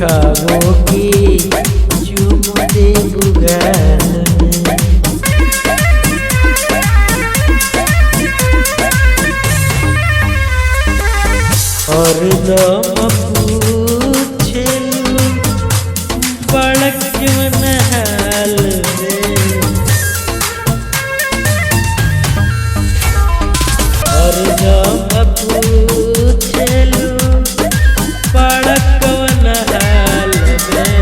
पूछबो की चुम दे बुगाल में। हरदम पूछेलू बड़क मन हाल रे। हरदम पूछेलू बड़क मन हाल में।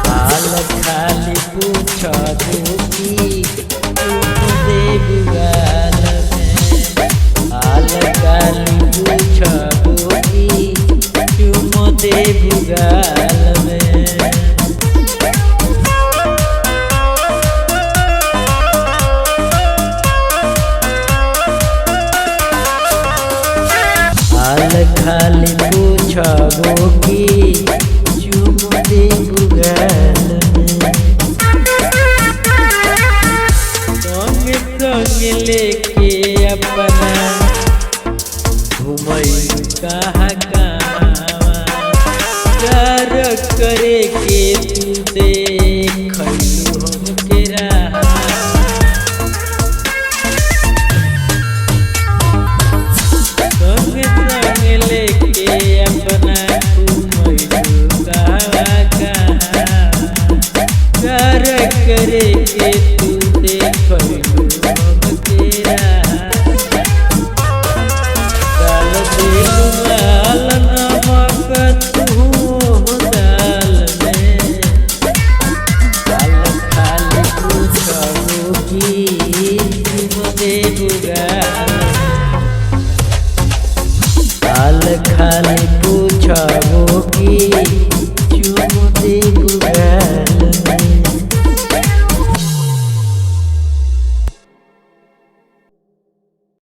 हाल खाली पूछबो की चुम दे बुगाल में। हाल खाली पूछबो की चुम दे बुगाल में। हाल खाली पूछबो की चुम दे बुगाल में। संग संग लेके अपना घुमई कहाँ कहाँ प्यार करे के तू देखलू हमके राह। संग संग लेके अपना घुमई कहाँ कहाँ प्यार करे के तू